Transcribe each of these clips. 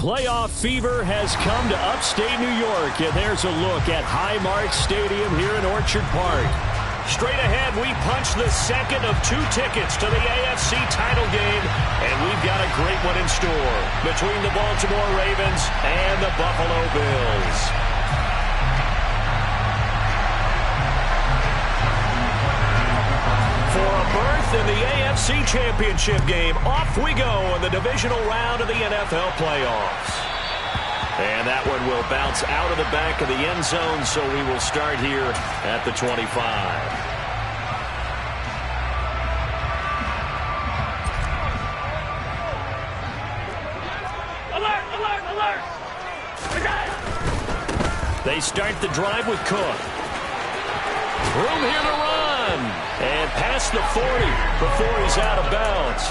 Playoff fever has come to upstate New York, and there's a look at Highmark Stadium here in Orchard Park. Straight ahead, we punch the second of 2 tickets to the AFC title game, and we've got a great one in store between the Baltimore Ravens and the Buffalo Bills. For a berth in the AFC Championship game, off we go in the divisional round of the NFL playoffs. And that one will bounce out of the back of the end zone, so we will start here at the 25. Alert, alert, alert! They start the drive with Cook. Room here to run. And past the 40 before he's out of bounds.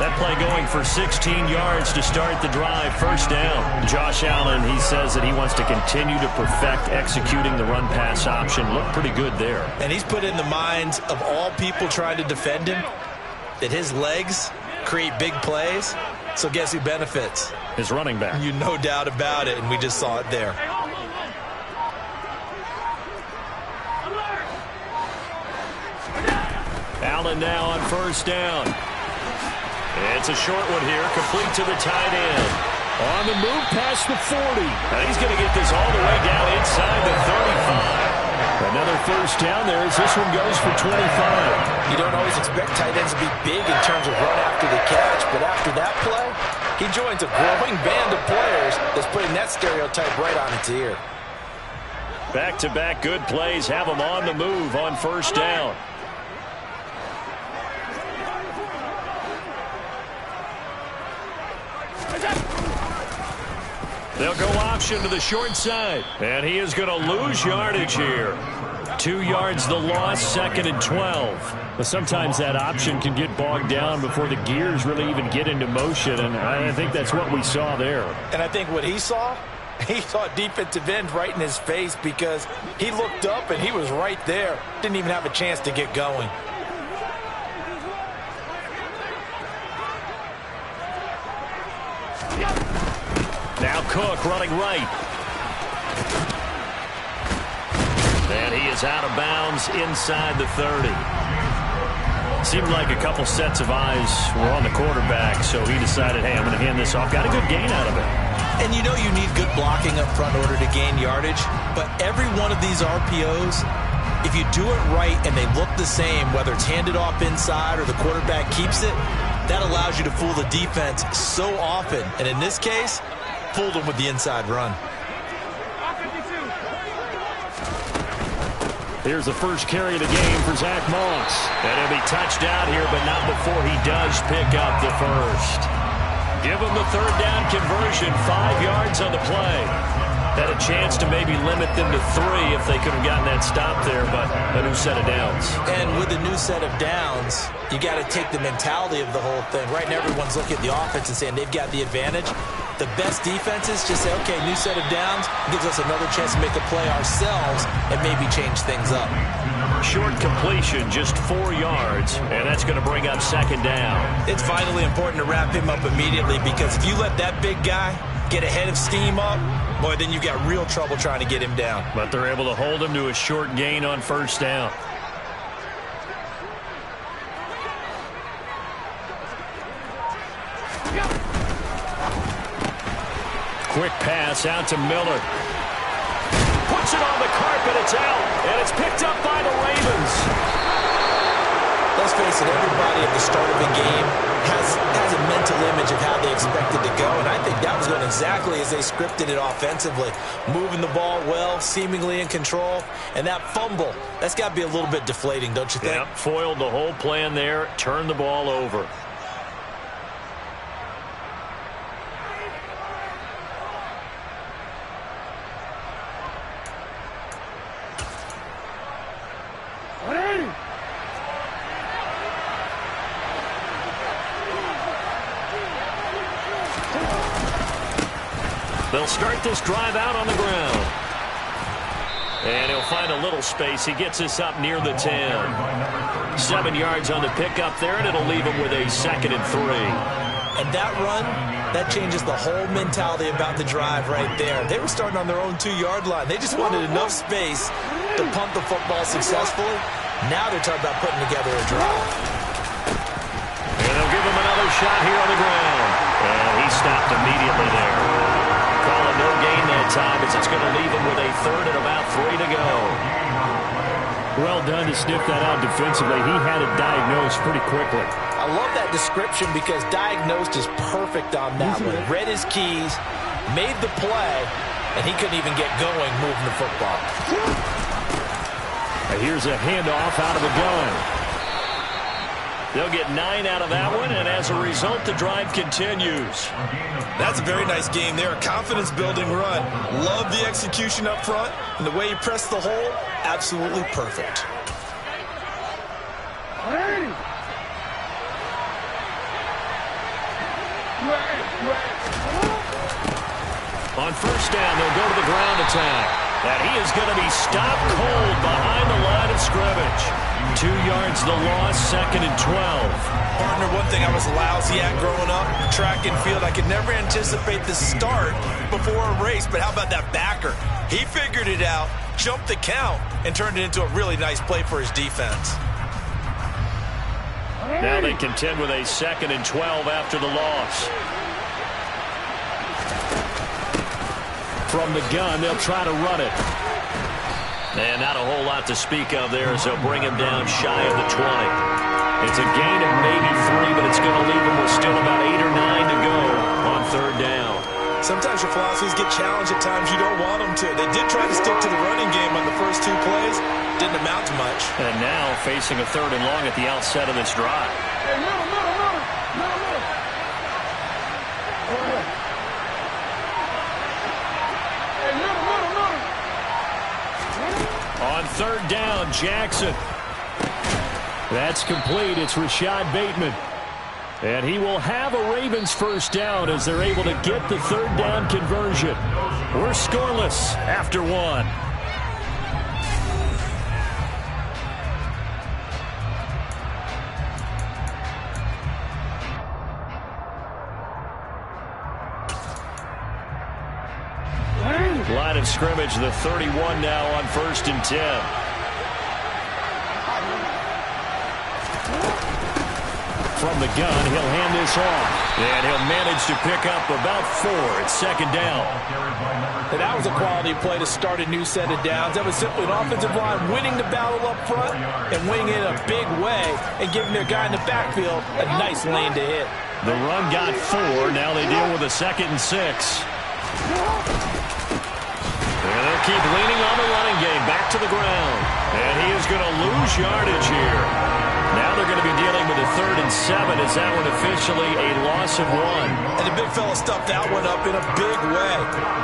That play going for 16 yards to start the drive, first down. Josh Allen, he says that he wants to continue to perfect executing the run-pass option. Looked pretty good there. And he's put in the minds of all people trying to defend him that his legs create big plays. So guess who benefits? His running back. You no doubt about it, and we just saw it there. Allen now on first down. It's a short one here, complete to the tight end. On the move past the 40. And he's going to get this all the way down inside the 35. Another first down there as this one goes for 25. You don't always expect tight ends to be big in terms of run after the catch, but after that play, he joins a growing band of players that's putting that stereotype right on its ear. Back-to-back good plays have him on the move on first down. They'll go option to the short side. And he is going to lose yardage here. 2 yards the loss, 2nd and 12. But sometimes that option can get bogged down before the gears really even get into motion. And I think that's what we saw there. And I think what he saw defensive end right in his face because he looked up and he was right there. Didn't even have a chance to get going. Now Cook running right. And he is out of bounds inside the 30. Seemed like a couple sets of eyes were on the quarterback, so he decided, hey, I'm going to hand this off. Got a good gain out of it. And you know you need good blocking up front in order to gain yardage, but every one of these RPOs, if you do it right and they look the same, whether it's handed off inside or the quarterback keeps it, that allows you to fool the defense so often. And in this case, fooled them with the inside run. Here's the first carry of the game for Zach Moss. And he'll be touched out here, but not before he does pick up the first. Give him the third down conversion, 5 yards on the play. Had a chance to maybe limit them to 3 if they could have gotten that stop there, but a new set of downs. And with a new set of downs, you got to take the mentality of the whole thing. Right now, everyone's looking at the offense and saying they've got the advantage. The best defenses just say, okay, new set of downs, gives us another chance to make a play ourselves and maybe change things up. Short completion, just 4 yards, and that's going to bring up 2nd down. It's vitally important to wrap him up immediately because if you let that big guy get ahead of steam up, boy, then you've got real trouble trying to get him down. But they're able to hold him to a short gain on first down. Quick pass out to Miller. Puts it on the carpet, it's out, and it's picked up by the Ravens. Let's face it, everybody at the start of a game has a mental image of how they expect it to go, and I think that was going exactly as they scripted it offensively. Moving the ball well, seemingly in control, and that fumble, that's got to be a little bit deflating, don't you think? Yeah, foiled the whole plan there, turned the ball over. They'll start this drive out on the ground. And he'll find a little space. He gets this up near the 10. 7 yards on the pickup there, and it'll leave him with a 2nd and 3. And that run, That changes the whole mentality about the drive right there. They were starting on their own 2-yard line. They just wanted enough space to punt the football successfully. Now they're talking about putting together a drive. And they'll give him another shot here on the ground. And he stopped immediately there. Call it no gain that time as it's going to leave him with a third and about 3 to go. Well done to sniff that out defensively. He had it diagnosed pretty quickly. I love that description because diagnosed is perfect on that one. Read his keys, made the play, and he couldn't even get going moving the football. Here's a handoff out of the gun. They'll get 9 out of that one, and as a result, the drive continues. That's a very nice game there. A confidence-building run. Love the execution up front, and the way he pressed the hole, absolutely perfect. On first down, they'll go to the ground attack. And he is going to be stopped cold behind the line of scrimmage. 2 yards the loss, 2nd and 12. Partner, one thing I was lousy at growing up, track and field, I could never anticipate the start before a race, but how about that backer? He figured it out, jumped the count, and turned it into a really nice play for his defense. Now they contend with a 2nd and 12 after the loss. From the gun, they'll try to run it. And not a whole lot to speak of there as they'll bring him down shy of the 20. It's a gain of maybe 3, but it's going to leave him with still about 8 or 9 to go on third down. Sometimes your philosophies get challenged at times you don't want them to. They did try to stick to the running game on the first 2 plays. Didn't amount to much. And now facing a 3rd and long at the outset of this drive. On third down, Jackson. That's complete. It's Rashad Bateman. And he will have a Ravens first down as they're able to get the 3rd down conversion. We're scoreless after 1. Line of scrimmage, the 31 now on 1st and 10. From the gun, he'll hand this off. And he'll manage to pick up about 4 at 2nd down. And that was a quality play to start a new set of downs. That was simply an offensive line winning the battle up front and winning it in a big way and giving their guy in the backfield a nice lane to hit. The run got 4. Now they deal with a 2nd and 6. And they'll keep leaning on the running game back to the ground. And he is going to lose yardage here. Now they're going to be dealing with a 3rd and 7 as that one officially a loss of 1. And the big fella stuffed that one up in a big way.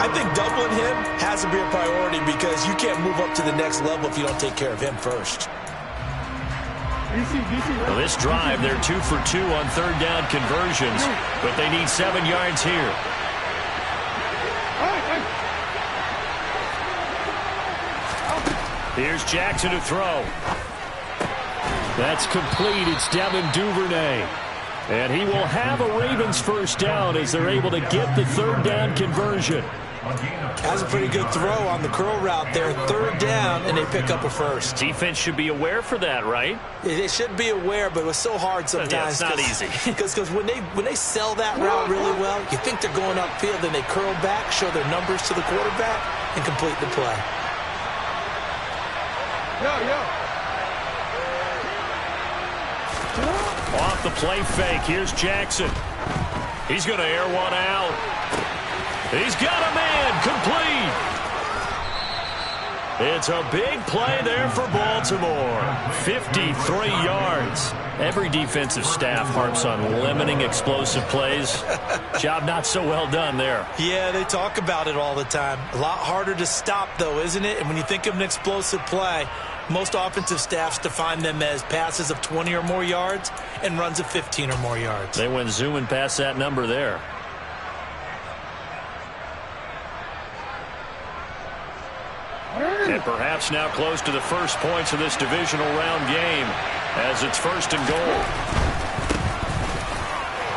I think doubling him has to be a priority because you can't move up to the next level if you don't take care of him first. Well, this drive, they're 2 for 2 on 3rd down conversions, but they need 7 yards here. Here's Jackson to throw. That's complete. It's Devin Duvernay. And he will have a Ravens first down as they're able to get the 3rd down conversion. That's a pretty good throw on the curl route there. 3rd down, and they pick up a first. Defense should be aware for that, right? They should be aware, but it was so hard sometimes. Yeah, it's not easy. Because when they sell that route really well, you think they're going upfield, then they curl back, show their numbers to the quarterback, and complete the play. Off the play fake. Here's Jackson. He's going to air one out. He's got a man. Complete. It's a big play there for Baltimore. 53 yards. Every defensive staff harps on limiting explosive plays. Job not so well done there. Yeah, they talk about it all the time. A lot harder to stop, though, isn't it? And when you think of an explosive play, most offensive staffs define them as passes of 20 or more yards and runs of 15 or more yards. They went zooming past that number there. And perhaps now close to the first points of this divisional round game as it's 1st and goal.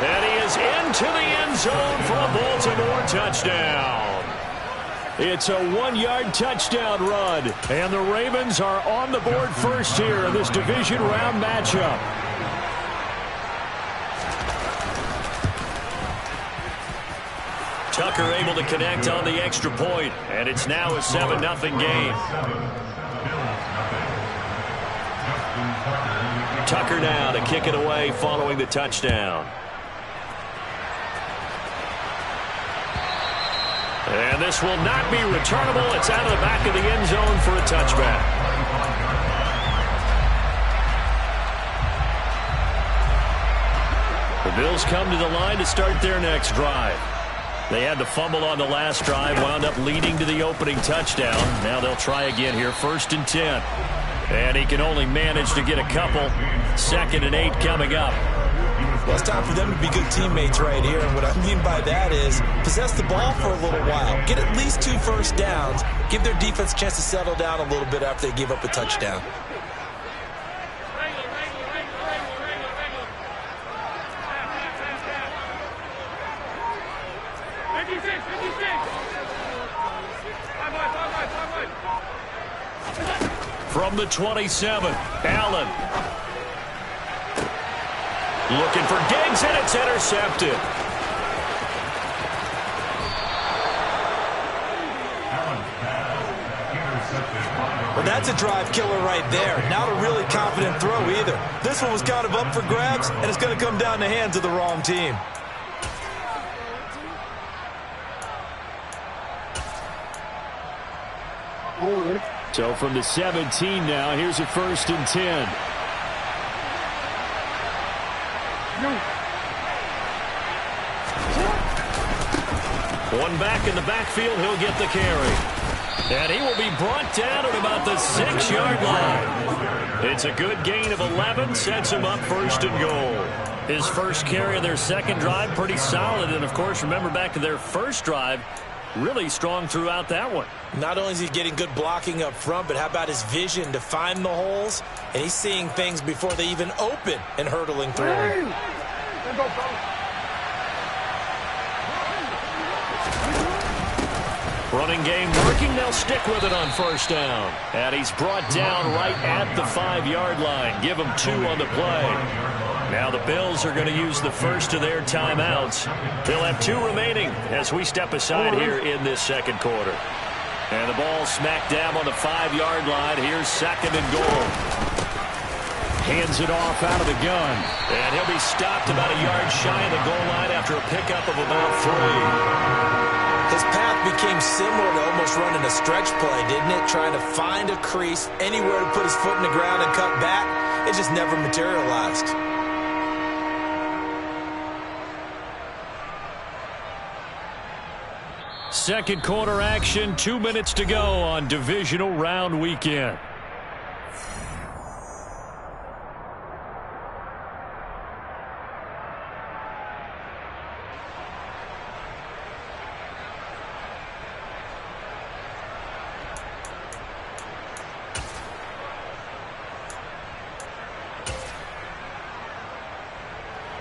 And he is into the end zone for a Baltimore touchdown. It's a 1-yard touchdown run. And the Ravens are on the board first here in this division round matchup. Tucker able to connect on the extra point, and it's now a 7-0 game. Tucker now to kick it away following the touchdown. And this will not be returnable. It's out of the back of the end zone for a touchback. The Bills come to the line to start their next drive. They had the fumble on the last drive, wound up leading to the opening touchdown. Now they'll try again here, 1st and 10. And he can only manage to get a couple. 2nd and 8 coming up. Well, it's time for them to be good teammates right here. And what I mean by that is possess the ball for a little while. Get at least 2 first downs. Give their defense a chance to settle down a little bit after they give up a touchdown. From the 27, Allen. Looking for Diggs, and it's intercepted. Well, that's a drive killer right there. Not a really confident throw either. This one was kind of up for grabs, and it's going to come down the hands of the wrong team. So from the 17 now, here's a 1st and 10. One back in the backfield, he'll get the carry. And he will be brought down at about the 6-yard line. It's a good gain of 11, sets him up 1st and goal. His first carry of their second drive, pretty solid. And, of course, remember back to their first drive, really strong throughout that one. Not only is he getting good blocking up front, but how about his vision to find the holes? And he's seeing things before they even open and hurdling through them. Running game working. They'll stick with it on 1st down. And he's brought down right at the 5-yard line. Give him 2 on the play. Now the Bills are going to use the first of their timeouts. They'll have 2 remaining as we step aside here in this second quarter. And the ball smack dab on the 5-yard line. Here's 2nd and goal. Hands it off out of the gun. And he'll be stopped about a yard shy of the goal line after a pickup of about 3. His path became similar to almost running a stretch play, didn't it? Trying to find a crease, anywhere to put his foot in the ground and cut back. It just never materialized. Second quarter action, 2 minutes to go on divisional round weekend.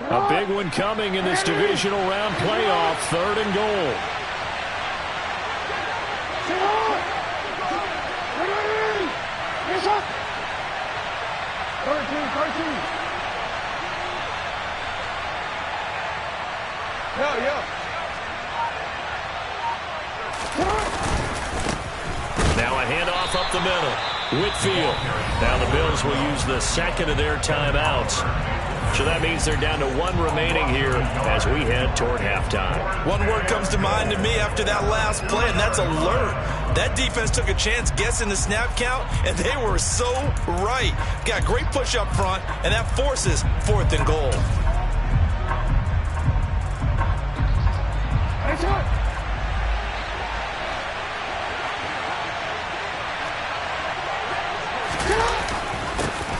A big one coming in this divisional round playoff. 3rd and goal. Now a handoff up the middle. Whitfield. Now the Bills will use the 2nd of their timeouts. So that means they're down to 1 remaining here as we head toward halftime. One word comes to mind to me after that last play, and that's alert. That defense took a chance guessing the snap count, and they were so right. Got great push up front, and that forces 4th and goal.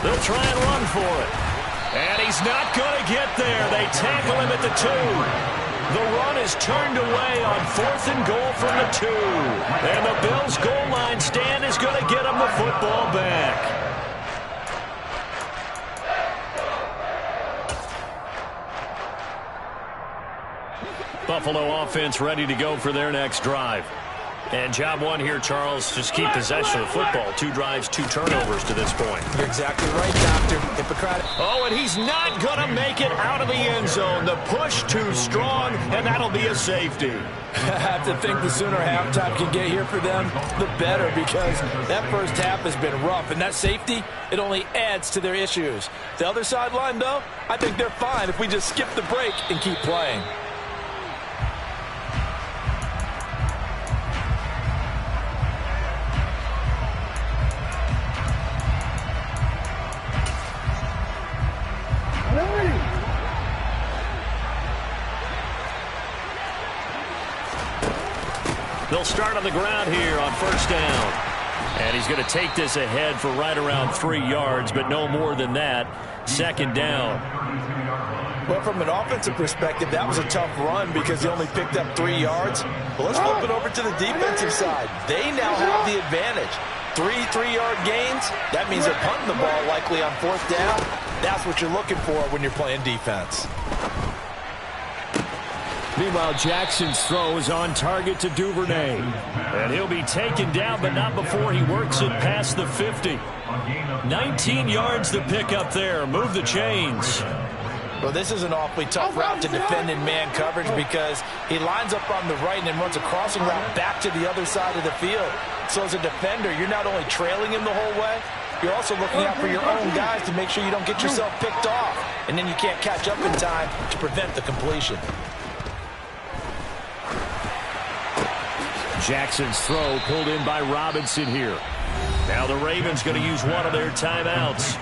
They'll try and run for it. And he's not going to get there. They tackle him at the 2. The run is turned away on 4th and goal from the 2. And the Bills' goal line stand is going to get him the football back. Buffalo offense ready to go for their next drive. And job one here, Charles, just keep possession of the football. 2 drives, 2 turnovers to this point. You're exactly right, Doctor. Hippocratic. Oh, and he's not going to make it out of the end zone. The push too strong, and that'll be a safety. I have to think the sooner halftime can get here for them, the better, because that first half has been rough. And that safety, it only adds to their issues. The other sideline, though, I think they're fine if we just skip the break and keep playing. They'll start on the ground here on first down. And he's going to take this ahead for right around 3 yards, but no more than that. Second down. Well, from an offensive perspective, that was a tough run because he only picked up 3 yards. But let's flip it over to the defensive side. They now have the advantage. 3 3-yard gains, that means they're punting the ball likely on fourth down. That's what you're looking for when you're playing defense. Meanwhile, Jackson's throw is on target to Duvernay. And he'll be taken down, but not before he works it past the 50. 19 yards to pick up there. Move the chains. Well, this is an awfully tough route to defend in man coverage because he lines up on the right and then runs a crossing route back to the other side of the field. So as a defender, you're not only trailing him the whole way, you're also looking out for your own guys to make sure you don't get yourself picked off. And then you can't catch up in time to prevent the completion. Jackson's throw pulled in by Robinson here. Now the Ravens going to use one of their timeouts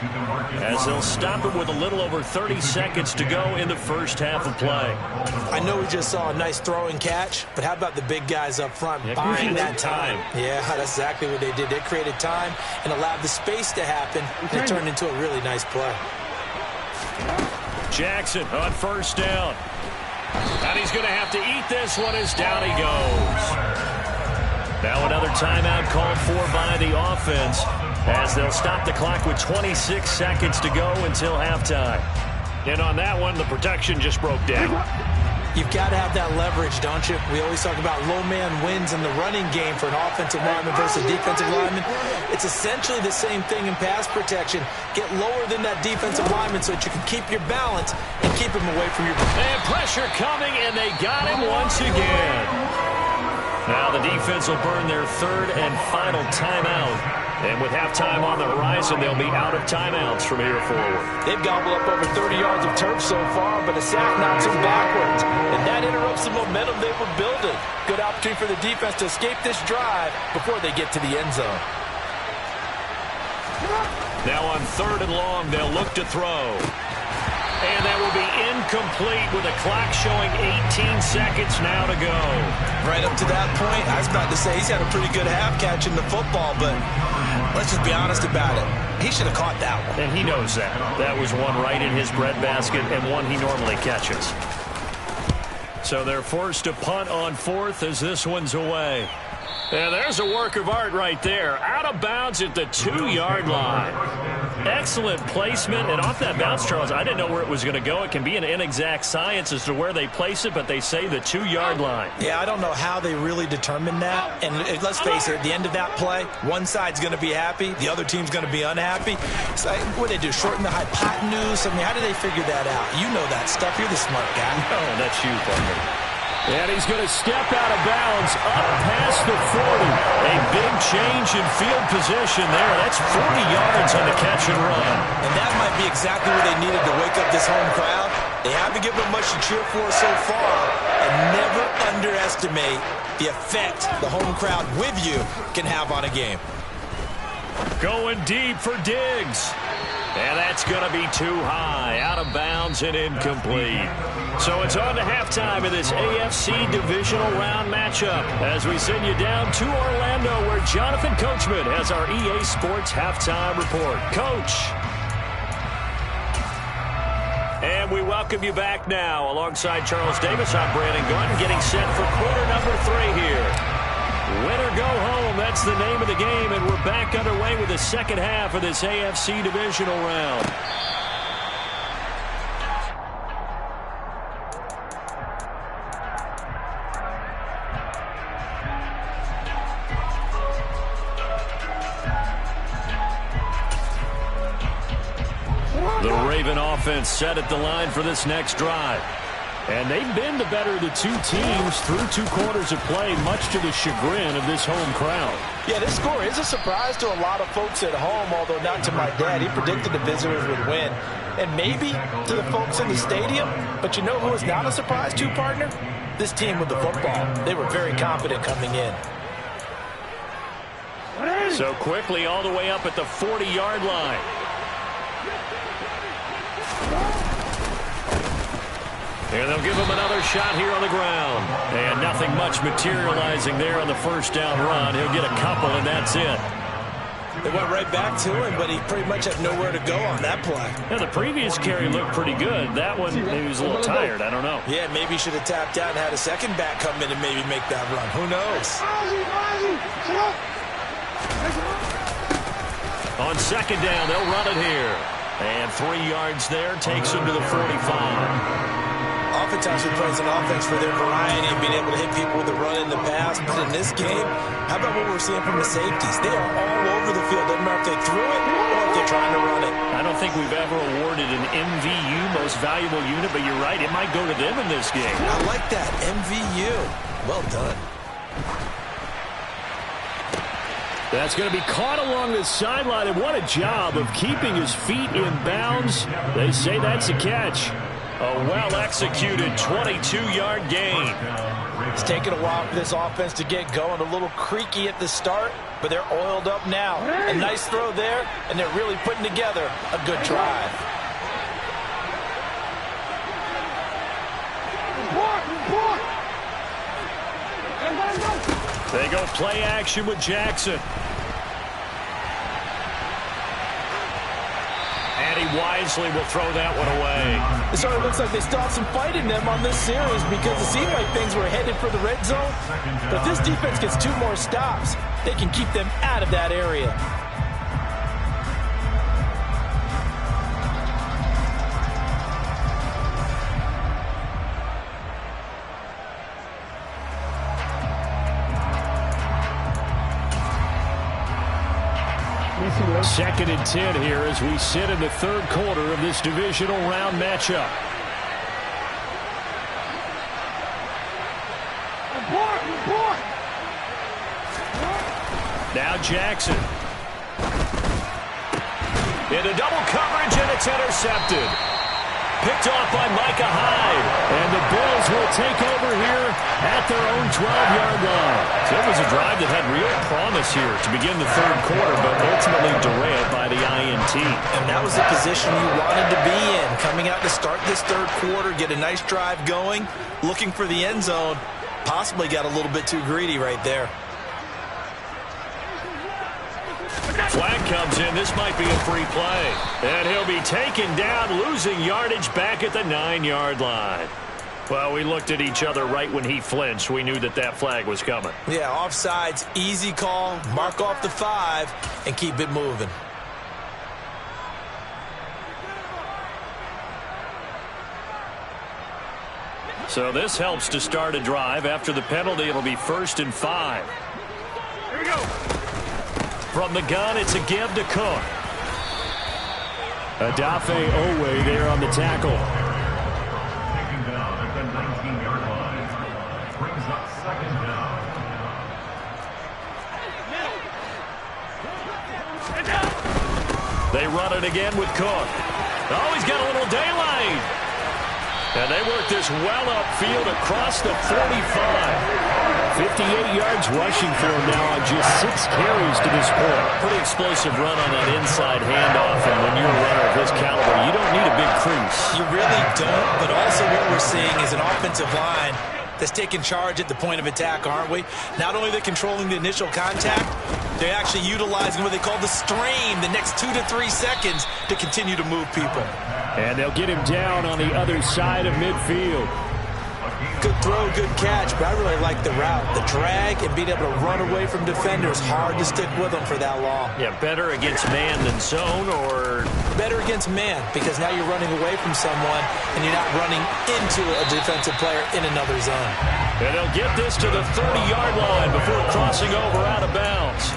as they'll stop it with a little over 30 seconds to go in the first half of play. I know we just saw a nice throw and catch, but how about the big guys up front buying that time? Yeah, that's exactly what they did. They created time and allowed the space to happen, and it turned into a really nice play. Jackson on first down. And he's going to have to eat this one as down he goes. Now another timeout called for by the offense as they'll stop the clock with 26 seconds to go until halftime. And on that one, the protection just broke down. You've got to have that leverage, don't you? We always talk about low man wins in the running game for an offensive lineman versus a defensive lineman. It's essentially the same thing in pass protection. Get lower than that defensive lineman so that you can keep your balance and keep him away from your... And pressure coming, and they got him once again. Now the defense will burn their third and final timeout. And with halftime on the horizon, they'll be out of timeouts from here forward. They've gobbled up over 30 yards of turf so far, but a sack knocks them backwards. And that interrupts the momentum they were building. Good opportunity for the defense to escape this drive before they get to the end zone. Now on third and long, they'll look to throw. And that will be incomplete with a clock showing 18 seconds now to go. Right up to that point, I was about to say he's had a pretty good half catching the football, but let's just be honest about it. He should have caught that one. And he knows that. That was one right in his breadbasket and one he normally catches. So they're forced to punt on fourth as this one's away. And there's a work of art right there. Out of bounds at the 2-yard line. Excellent placement. And off that bounce, Charles, I didn't know where it was going to go. It can be an inexact science as to where they place it, but they say the 2-yard line. Yeah, I don't know how they really determined that. And let's face it, at the end of that play, one side's going to be happy, the other team's going to be unhappy. So what do they do, shorten the hypotenuse? I mean, how do they figure that out? You know that stuff. You're the smart guy. No, that's you, partner. And he's going to step out of bounds up past the 40. A big change in field position there. That's 40 yards on the catch and run. And that might be exactly what they needed to wake up this home crowd. They haven't given them much to cheer for so far. And never underestimate the effect the home crowd with you can have on a game. Going deep for Diggs. And that's going to be too high, out of bounds and incomplete. So it's on to halftime in this AFC divisional round matchup as we send you down to Orlando where Jonathan Coachman has our EA Sports halftime report. Coach. And we welcome you back now. Alongside Charles Davis, I'm Brandon Gordon getting set for quarter number 3 here. Win or go home, that's the name of the game, and we're back underway with the second half of this AFC divisional round. Raven offense set at the line for this next drive. And they've been the better of the two teams through 2 quarters of play, much to the chagrin of this home crowd. Yeah, this score is a surprise to a lot of folks at home, although not to my dad. He predicted the visitors would win. And maybe to the folks in the stadium. But you know who is not a surprise to, partner? This team with the football. They were very confident coming in. So quickly all the way up at the 40-yard line. And they'll give him another shot here on the ground. And nothing much materializing there on the first down run. He'll get a couple, and that's it. They went right back to him, but he pretty much had nowhere to go on that play. Yeah, the previous carry looked pretty good. That one, he was a little tired. I don't know. Yeah, maybe he should have tapped out and had a second back come in and maybe make that run. Who knows? On second down, they'll run it here. And 3 yards there takes him to the 45. Oftentimes we play as an offense for their variety and being able to hit people with the run in the pass. But in this game, how about what we're seeing from the safeties? They are all over the field. Doesn't matter if they threw it or if they're trying to run it. I don't think we've ever awarded an MVU, most valuable unit, but you're right. It might go to them in this game. I like that. MVU. Well done. That's going to be caught along the sideline, and what a job of keeping his feet in bounds. They say that's a catch. A well-executed 22-yard gain. It's taken a while for this offense to get going. A little creaky at the start, but they're oiled up now. A nice throw there, and they're really putting together a good drive. They go play action with Jackson. And he wisely will throw that one away. It sort of looks like they still have some fight in them on this series because it seemed like things were headed for the red zone. But if this defense gets 2 more stops, they can keep them out of that area. Second and 10 here as we sit in the 3rd quarter of this divisional round matchup. Now Jackson. Into double coverage, and it's intercepted. Picked off by Micah Hyde. And the Bills will take over here at their own 12-yard line. So it was a drive that had real promise here to begin the 3rd quarter, but ultimately derailed by the INT. And that was the position you wanted to be in. Coming out to start this 3rd quarter, get a nice drive going, looking for the end zone. Possibly got a little bit too greedy right there. Flag comes in. This might be a free play. And he'll be taken down, losing yardage back at the 9-yard line. Well, we looked at each other right when he flinched. We knew that that flag was coming. Yeah, offsides, easy call. Mark off the 5 and keep it moving. So this helps to start a drive. After the penalty, it'll be 1st and 5. Here we go. From the gun, it's a give to Cook. Adafe Owe there on the tackle. Taking down at the 19-yard line. Brings up 2nd down. They run it again with Cook. Oh, he's got a little daylight. And they work this well upfield across the 45. 58 yards rushing for him now on just 6 carries to this point. Pretty explosive run on that inside handoff, and when you're a runner of his caliber, you don't need a big crease. You really don't, but also what we're seeing is an offensive line that's taking charge at the point of attack, aren't we? Not only are they controlling the initial contact, they're actually utilizing what they call the strain, the next 2 to 3 seconds to continue to move people. And they'll get him down on the other side of midfield. Good throw, good catch, but I really like the route. The drag and being able to run away from defenders, hard to stick with them for that long. Yeah, better against man than zone, or better against man, because now you're running away from someone and you're not running into a defensive player in another zone. And they'll get this to the 30-yard line before crossing over out of bounds.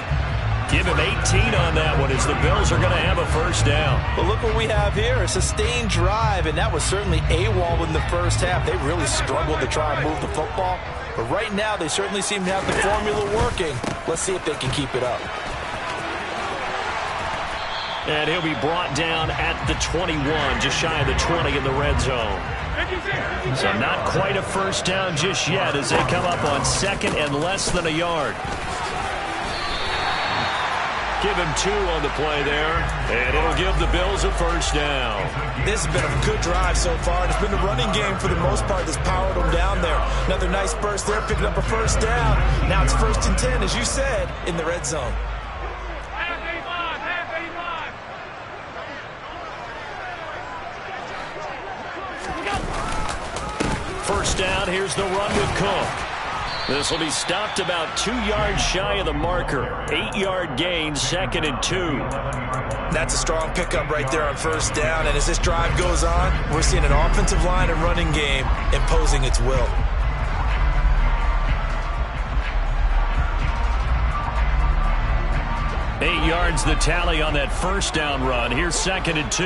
Give him 18 on that one as the Bills are going to have a first down. Well, look what we have here, a sustained drive, and that was certainly AWOL in the first half. They really struggled to try and move the football, but right now they certainly seem to have the formula working. Let's see if they can keep it up. And he'll be brought down at the 21, just shy of the 20 in the red zone. So not quite a first down just yet as they come up on second and less than a yard. Give him 2 on the play there, and it'll give the Bills a first down. This has been a good drive so far. It's been the running game for the most part that's powered them down there. Another nice burst there, picking up a first down. Now it's 1st and 10, as you said, in the red zone. First down, here's the run with Cook. This will be stopped about 2 yards shy of the marker. 8-yard gain, 2nd and 2. That's a strong pickup right there on first down. And as this drive goes on, we're seeing an offensive line and running game imposing its will. Eight yards the tally on that first down run. Here's 2nd and 2.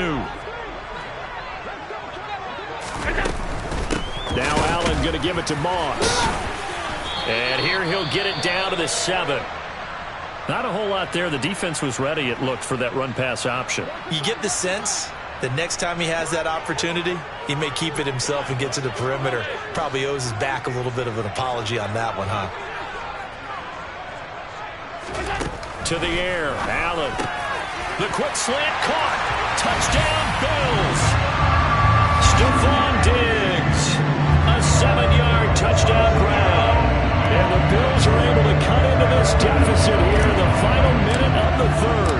Now Allen going to give it to Moss. And here he'll get it down to the 7. Not a whole lot there. The defense was ready, it looked, for that run-pass option. You get the sense that next time he has that opportunity, he may keep it himself and get to the perimeter. Probably owes his back a little bit of an apology on that one, huh? To the air, Allen. The quick slant caught. Touchdown, Bills. Stephon Diggs. A 7-yard touchdown grab. And the Bills are able to cut into this deficit here in the final minute of the third.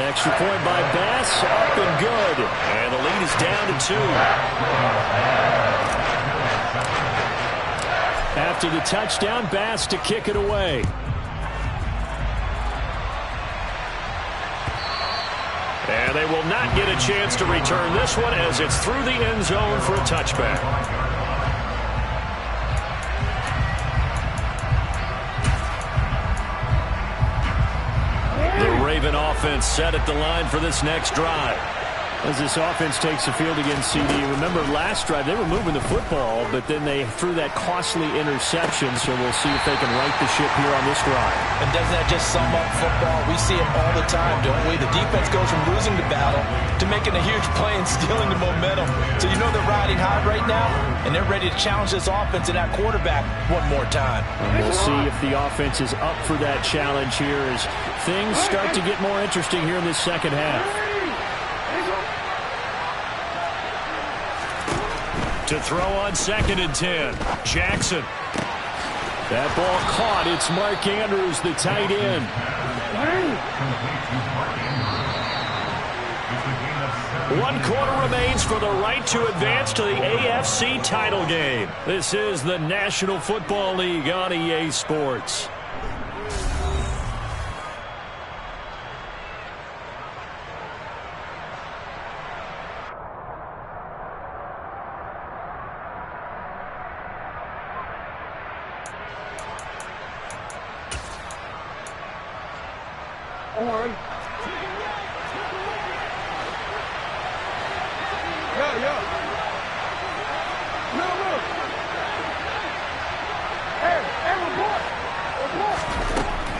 Extra point by Bass, up and good. And the lead is down to 2. After the touchdown, Bass to kick it away. And they will not get a chance to return this one as it's through the end zone for a touchback. The Raven offense set at the line for this next drive. As this offense takes the field against CD, remember last drive they were moving the football, but then they threw that costly interception, so we'll see if they can right the ship here on this drive. And doesn't that just sum up football? We see it all the time, don't we? The defense goes from losing the battle to making a huge play and stealing the momentum. So you know they're riding high right now, and they're ready to challenge this offense and that quarterback one more time. And we'll see if the offense is up for that challenge here as things start to get more interesting here in this second half. To throw on 2nd and 10. Jackson. That ball caught. It's Mark Andrews, the tight end. 1 quarter remains for the right to advance to the AFC title game. This is the National Football League on EA Sports.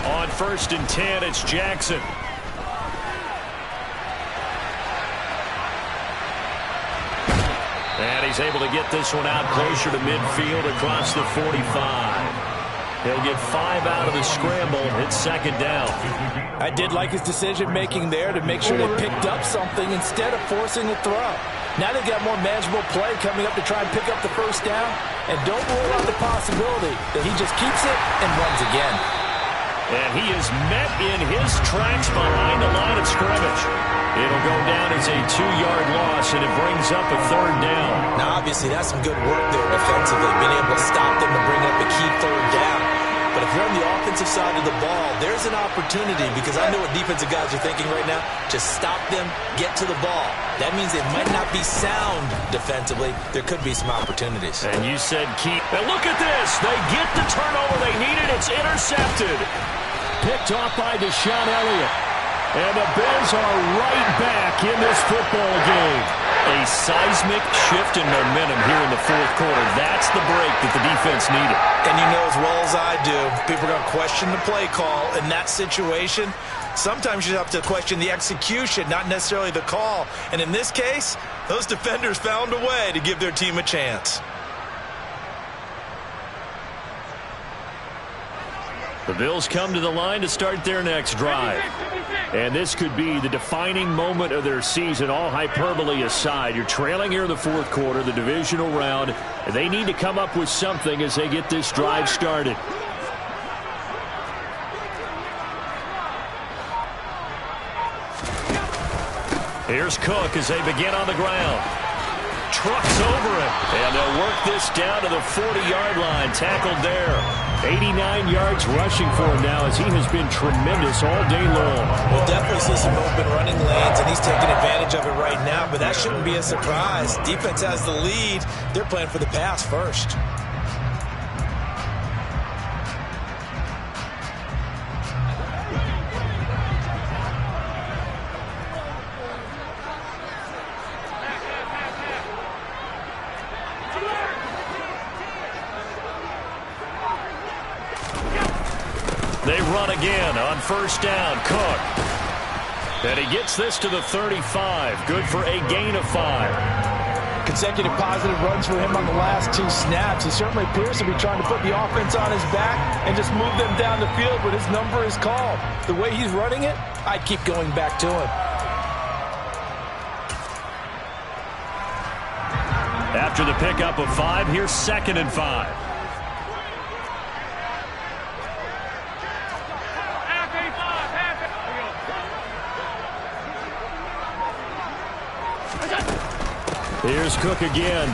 On 1st and 10, it's Jackson. And he's able to get this one out closer to midfield across the 45. He'll get 5 out of the scramble. It's 2nd down. I did like his decision-making there to make sure they picked up something instead of forcing a throw. Now they've got more manageable play coming up to try and pick up the first down. And don't rule out the possibility that he just keeps it and runs again. And he is met in his tracks behind the line of scrimmage. It'll go down as a 2-yard loss, and it brings up a 3rd down. Now, obviously, that's some good work there defensively, being able to stop them and bring up a key 3rd down. But if you're on the offensive side of the ball, there's an opportunity, because I know what defensive guys are thinking right now. Just stop them, get to the ball. That means they might not be sound defensively. There could be some opportunities. And you said keep. And look at this. They get the turnover they needed. It's intercepted. Picked off by Deshaun Elliott. And the Bills are right back in this football game. A seismic shift in momentum here in the fourth quarter. That's the break that the defense needed. And you know as well as I do, people are going to question the play call in that situation. Sometimes you have to question the execution, not necessarily the call. And in this case, those defenders found a way to give their team a chance. The Bills come to the line to start their next drive. And this could be the defining moment of their season, all hyperbole aside. You're trailing here in the fourth quarter, the divisional round. They need to come up with something as they get this drive started. Here's Cook as they begin on the ground. Trucks over him. And they'll work this down to the 40-yard line. Tackled there. 89 yards rushing for him now as he has been tremendous all day long. We'll definitely see some open running lanes, and he's taking advantage of it right now, but that shouldn't be a surprise. Defense has the lead. They're playing for the pass first. They run again on first down. Cook. And he gets this to the 35. Good for a gain of 5. Consecutive positive runs for him on the last 2 snaps. He certainly appears to be trying to put the offense on his back and just move them down the field when his number is called. The way he's running it, I'd keep going back to him. After the pickup of 5, here's 2nd and 5. Here's Cook again.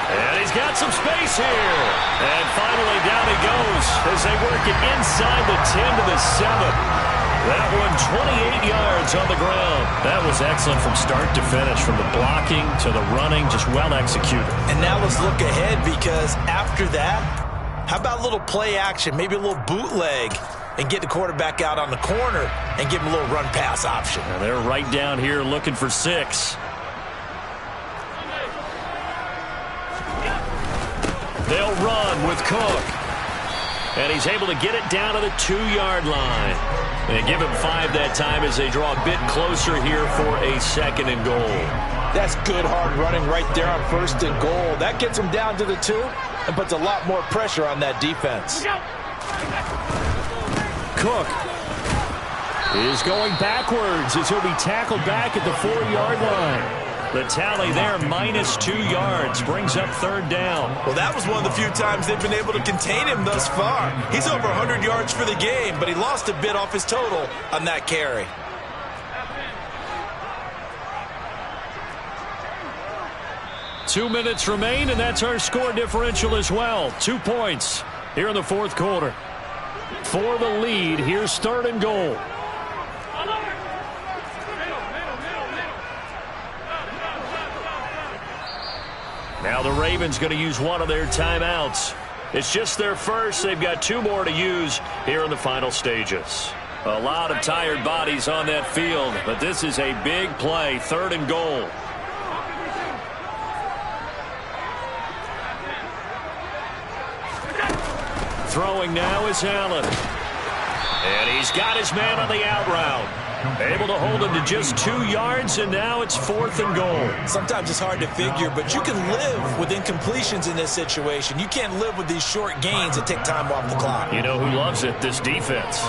And he's got some space here. And finally down he goes as they work it inside the 10 to the 7. That one 28 yards on the ground. That was excellent from start to finish, from the blocking to the running, just well executed. And now let's look ahead, because after that, how about a little play action, maybe a little bootleg, and get the quarterback out on the corner and give him a little run-pass option. And they're right down here looking for 6. They'll run with Cook. And he's able to get it down to the 2-yard line. And give him 5 that time as they draw a bit closer here for a 2nd and goal. That's good hard running right there on 1st and goal. That gets him down to the 2 and puts a lot more pressure on that defense. Cook is going backwards as he'll be tackled back at the 4-yard line. The tally there, -2 yards, brings up 3rd down. Well, that was one of the few times they've been able to contain him thus far. He's over 100 yards for the game, but he lost a bit off his total on that carry. Two minutes remain, and that's our score differential as well. 2 points here in the fourth quarter. For the lead, here's 3rd and goal. Now the Ravens going to use one of their timeouts. It's just their first. They've got 2 more to use here in the final stages. A lot of tired bodies on that field, but this is a big play. 3rd and goal. Throwing now is Allen. And he's got his man on the out route. Able to hold him to just 2 yards, and now it's 4th and goal. Sometimes it's hard to figure, but you can live with incompletions in this situation. You can't live with these short gains that take time off the clock. You know who loves it? This defense.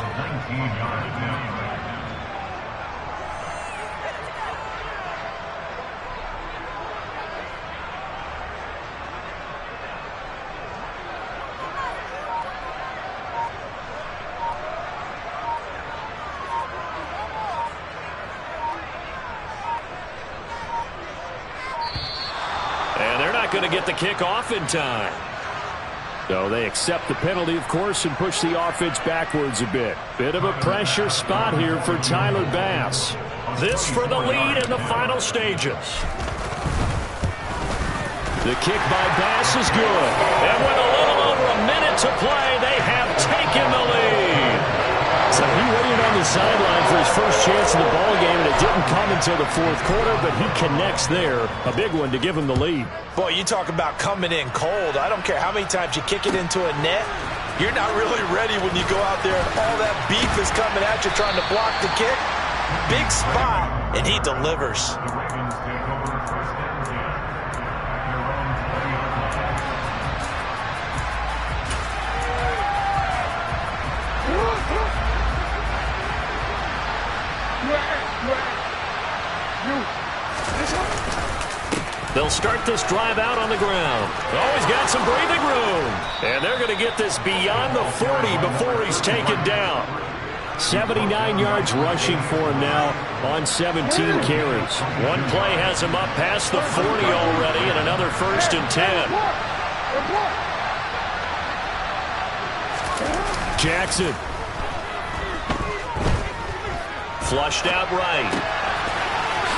Going to get the kick off in time. So they accept the penalty, of course, and push the offense backwards a bit. Bit of a pressure spot here for Tyler Bass. This for the lead in the final stages. The kick by Bass is good. And with a little over a minute to play, they have taken the lead. So he waited on the sideline for his first chance in the ball game, and it didn't come until the fourth quarter, but he connects there. A big one to give him the lead. Boy, you talk about coming in cold. I don't care how many times you kick it into a net. You're not really ready when you go out there and all that beef is coming at you trying to block the kick. Big spot, and he delivers. The Ravens take over first and 10 at their own 20-yard line. They'll start this drive out on the ground. Oh, he's got some breathing room. And they're going to get this beyond the 40 before he's taken down. 79 yards rushing for him now on 17 carries. One play has him up past the 40 already, and another 1st and 10. Jackson. Flushed out right.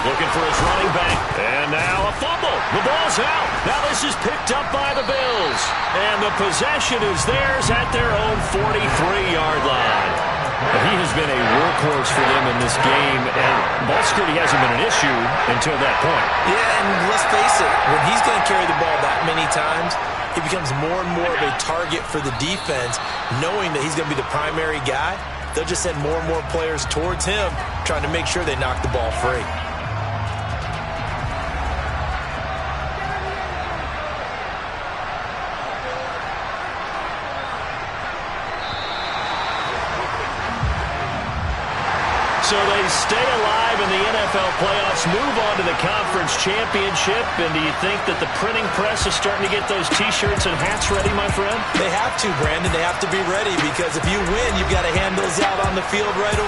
Looking for his running back. And now a fumble. The ball's out. Now this is picked up by the Bills. And the possession is theirs at their own 43-yard line. He has been a workhorse for them in this game, and ball security hasn't been an issue until that point. Yeah, and let's face it, when he's going to carry the ball that many times, he becomes more and more of a target for the defense, knowing that he's going to be the primary guy. They'll just send more and more players towards him, trying to make sure they knock the ball free. So they stay alive in the NFL playoffs, move on to the conference championship. And do you think that the printing press is starting to get those T-shirts and hats ready, my friend? They have to, Brandon. They have to be ready because if you win, you've got to hand those out on the field right away.